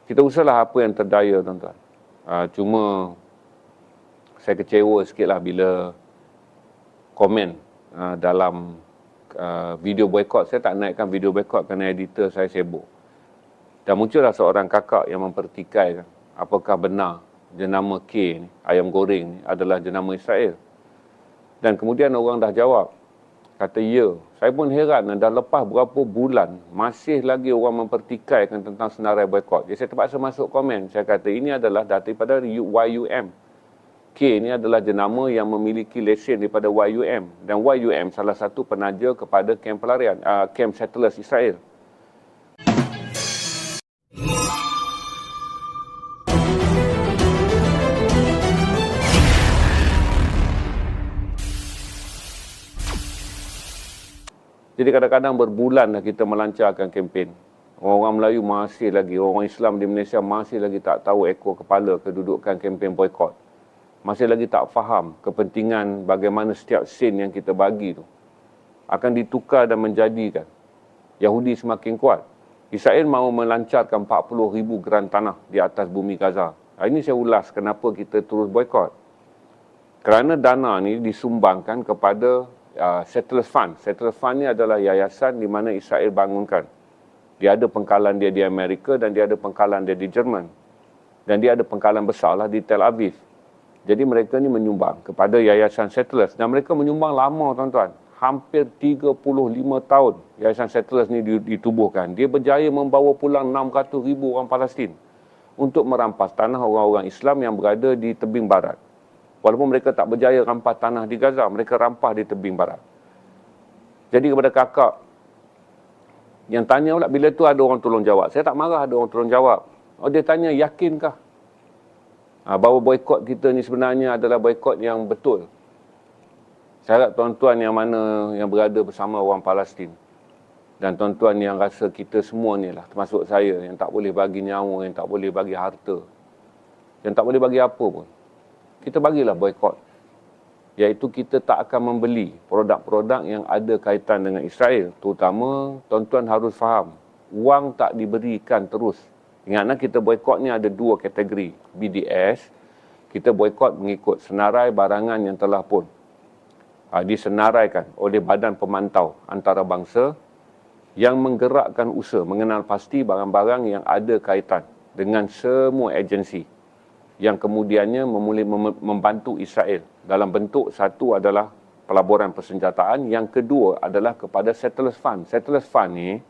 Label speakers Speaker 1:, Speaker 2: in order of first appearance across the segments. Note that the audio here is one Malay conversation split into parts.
Speaker 1: Kita usahalah apa yang terdaya, tuan-tuan. Cuma saya kecewa sikitlah bila komen dalam video boykot. Saya tak naikkan video boykot kerana editor saya sibuk. Dan muncullah seorang kakak yang mempertikaikan apakah benar jenama K ni, ayam goreng ni adalah jenama Israel. Dan kemudian orang dah jawab, kata ya. Saya pun heran, dah lepas berapa bulan masih lagi orang mempertikaikan tentang senarai boykot. Jadi saya terpaksa masuk komen. Saya kata ini adalah daripada YUM. K ni adalah jenama yang memiliki lesen daripada YUM. Dan YUM salah satu penaja kepada kem pelarian, kem settlers Israel. Jadi kadang-kadang berbulan dah kita melancarkan kempen. Orang Melayu masih lagi, orang Islam di Malaysia masih lagi tak tahu ekor kepala kedudukan kempen boykot. Masih lagi tak faham kepentingan bagaimana setiap sen yang kita bagi tu akan ditukar dan menjadikan Yahudi semakin kuat. Israel mahu melancarkan 40,000 geran tanah di atas bumi Gaza. Ini saya ulas kenapa kita terus boykot. Kerana dana ni disumbangkan kepada Settlers Fund. Settlers Fund ni adalah yayasan di mana Israel bangunkan. Dia ada pengkalan dia di Amerika dan dia ada pengkalan dia di Jerman. Dan dia ada pengkalan besar lah di Tel Aviv. Jadi mereka ni menyumbang kepada yayasan Settlers. Dan mereka menyumbang lama, tuan-tuan. Hampir 35 tahun yayasan Settlers ni ditubuhkan. Dia berjaya membawa pulang 600,000 orang Palestin untuk merampas tanah orang-orang Islam yang berada di tebing barat. Walaupun mereka tak berjaya rampas tanah di Gaza, mereka rampas di tebing barat. Jadi kepada kakak yang tanya pula, bila tu ada orang tolong jawab. Saya tak marah ada orang tolong jawab. Dia tanya, yakinkah bahawa boykot kita ni sebenarnya adalah boykot yang betul? Saya harap tuan-tuan yang mana yang berada bersama orang Palestin dan tuan-tuan yang rasa kita semua ni lah, termasuk saya, yang tak boleh bagi nyawa, yang tak boleh bagi harta, yang tak boleh bagi apa pun, kita bagilah boykot. Iaitu kita tak akan membeli produk-produk yang ada kaitan dengan Israel. Terutama, tuan-tuan harus faham, wang tak diberikan terus. Ingatlah kita boykot ni ada dua kategori. BDS, kita boykot mengikut senarai barangan yang telah pun disenaraikan oleh Badan Pemantau Antarabangsa yang menggerakkan usaha mengenal pasti barang-barang yang ada kaitan dengan semua agensi yang kemudiannya membantu Israel dalam bentuk satu adalah pelaburan persenjataan, yang kedua adalah kepada Settlers Fund. Settlers Fund ni,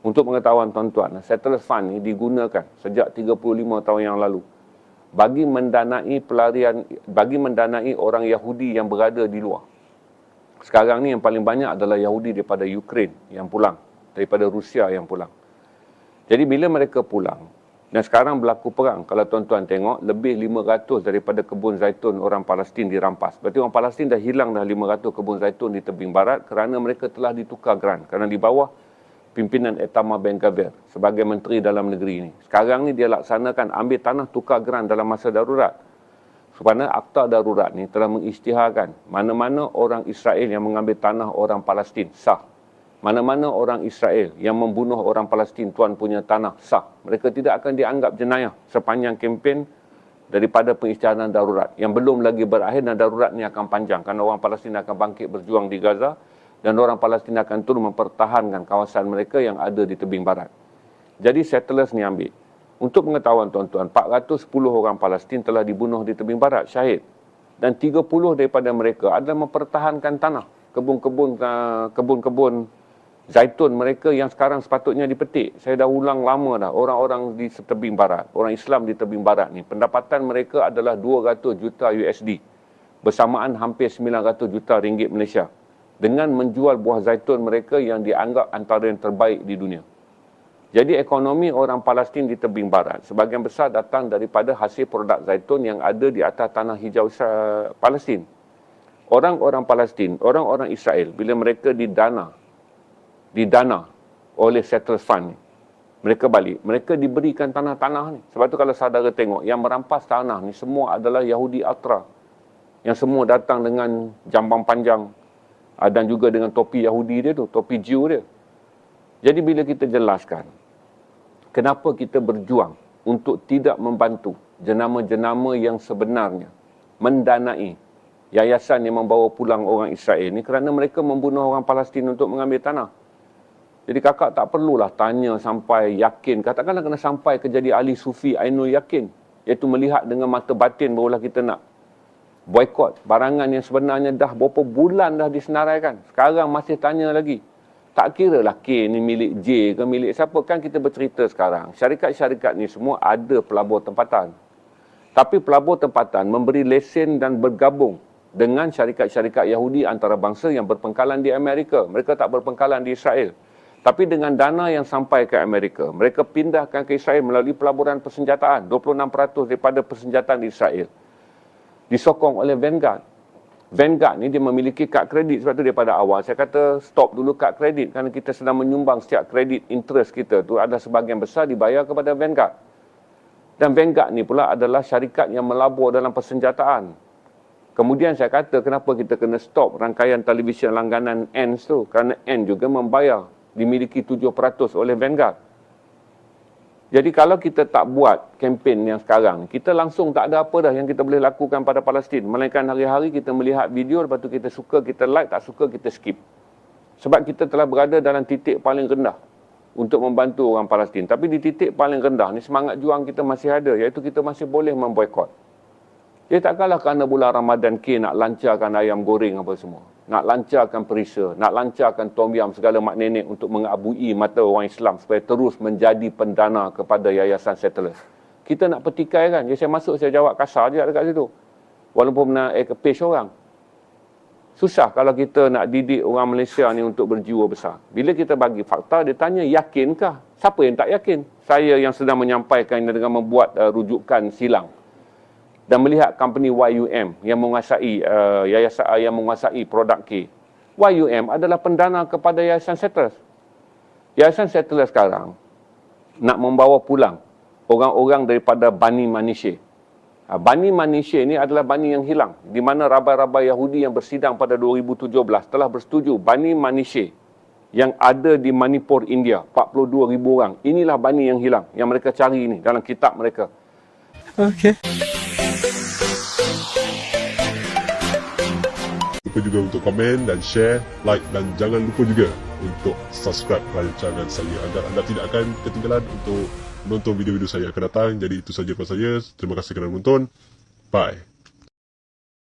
Speaker 1: untuk pengetahuan tuan-tuan, Settlers Fund ni digunakan sejak 35 tahun yang lalu bagi mendanai pelarian, bagi mendanai orang Yahudi yang berada di luar. Sekarang ni yang paling banyak adalah Yahudi daripada Ukraine yang pulang, daripada Rusia yang pulang. Jadi bila mereka pulang, dan sekarang berlaku perang. Kalau tuan-tuan tengok, lebih 500 daripada kebun zaitun orang Palestin dirampas. Berarti orang Palestin dah hilang dah 500 kebun zaitun di tebing barat kerana mereka telah ditukar geran. Kerana di bawah pimpinan Itamar Ben-Gvir sebagai menteri dalam negeri ini. Sekarang ni dia laksanakan ambil tanah tukar geran dalam masa darurat. Sebab akta darurat ni telah mengisytiharkan mana-mana orang Israel yang mengambil tanah orang Palestin sah. Mana-mana orang Israel yang membunuh orang Palestin tuan punya tanah sah. Mereka tidak akan dianggap jenayah sepanjang kempen daripada pengisytiharan darurat yang belum lagi berakhir, dan darurat ni akan panjang kerana orang Palestin akan bangkit berjuang di Gaza dan orang Palestin akan terus mempertahankan kawasan mereka yang ada di tebing barat. Jadi settlers ni ambil. Untuk pengetahuan tuan-tuan, 410 orang Palestin telah dibunuh di tebing barat, syahid. Dan 30 daripada mereka adalah mempertahankan tanah, kebun-kebun zaitun mereka yang sekarang sepatutnya dipetik. Saya dah ulang lama dah, orang-orang di tebing barat, orang Islam di tebing barat ni, pendapatan mereka adalah 200 juta USD. Bersamaan hampir 900 juta ringgit Malaysia. Dengan menjual buah zaitun mereka yang dianggap antara yang terbaik di dunia. Jadi ekonomi orang Palestin di tebing barat sebahagian besar datang daripada hasil produk zaitun yang ada di atas tanah hijau Palestin. Orang-orang Palestin, orang-orang Israel, bila mereka didana oleh Settlers Fund ni, mereka balik, mereka diberikan tanah-tanah ni. Sebab tu kalau saudara tengok, yang merampas tanah ni semua adalah Yahudi Ultra, yang semua datang dengan jambang panjang dan juga dengan topi Yahudi dia tu, topi Jew dia. Jadi bila kita jelaskan kenapa kita berjuang untuk tidak membantu jenama-jenama yang sebenarnya mendanai yayasan yang membawa pulang orang Israel ni kerana mereka membunuh orang Palestin untuk mengambil tanah. Jadi kakak tak perlulah tanya sampai yakin. Katakanlah kena sampai ke jadi ahli sufi ainul yakin. Iaitu melihat dengan mata batin barulah kita nak boykot barangan yang sebenarnya dah berapa bulan dah disenaraikan. Sekarang masih tanya lagi. Tak kira lah K ni milik J ke milik siapa. Kan kita bercerita sekarang. Syarikat-syarikat ni semua ada pelabur tempatan. Tapi pelabur tempatan memberi lesen dan bergabung dengan syarikat-syarikat Yahudi antarabangsa yang berpengkalan di Amerika. Mereka tak berpengkalan di Israel. Tapi dengan dana yang sampai ke Amerika, mereka pindahkan ke Israel melalui pelaburan persenjataan. 26% daripada persenjataan di Israel disokong oleh Vanguard. Vanguard ni dia memiliki kad kredit. Sebab tu daripada awal saya kata stop dulu kad kredit kerana kita sedang menyumbang setiap kredit interest kita tu ada sebahagian besar dibayar kepada Vanguard. Dan Vanguard ni pula adalah syarikat yang melabur dalam persenjataan. Kemudian saya kata kenapa kita kena stop rangkaian televisyen langganan ANS tu. Kerana ANS juga membayar. Dimiliki 7% oleh Vanguard. Jadi kalau kita tak buat kempen yang sekarang, kita langsung tak ada apa dah yang kita boleh lakukan pada Palestin. Melainkan hari-hari kita melihat video, lepas tu kita suka, kita like, tak suka, kita skip. Sebab kita telah berada dalam titik paling rendah untuk membantu orang Palestin. Tapi di titik paling rendah ni semangat juang kita masih ada, iaitu kita masih boleh memboikot. Dia takkanlah kerana bulan Ramadan K nak lancarkan ayam goreng apa semua. Nak lancarkan perisa, nak lancarkan tom yam segala mak nenek untuk mengabui mata orang Islam supaya terus menjadi pendana kepada yayasan settlers. Kita nak petikai kan. Jadi saya masuk, saya jawab kasar je dekat situ. Walaupun nak page orang. Susah kalau kita nak didik orang Malaysia ni untuk berjiwa besar. Bila kita bagi fakta, dia tanya yakinkah? Siapa yang tak yakin? Saya yang sedang menyampaikan dengan membuat rujukan silang. Dan melihat company YUM yang menguasai yayasan yang menguasai produk K. YUM adalah pendana kepada yayasan settlers. Yayasan settlers sekarang nak membawa pulang orang-orang daripada Bani Manisheh. Bani Manisheh ini adalah Bani yang hilang, di mana rabai-rabai Yahudi yang bersidang pada 2017 telah bersetuju Bani Manisheh yang ada di Manipur, India, 42,000 orang. Inilah Bani yang hilang yang mereka cari ini dalam kitab mereka.
Speaker 2: Okey.
Speaker 3: Lupa juga untuk komen dan share, like dan jangan lupa juga untuk subscribe rancangan saya agar anda tidak akan ketinggalan untuk menonton video-video saya akan datang. Jadi itu saja buat saya. Terima kasih kerana menonton. Bye.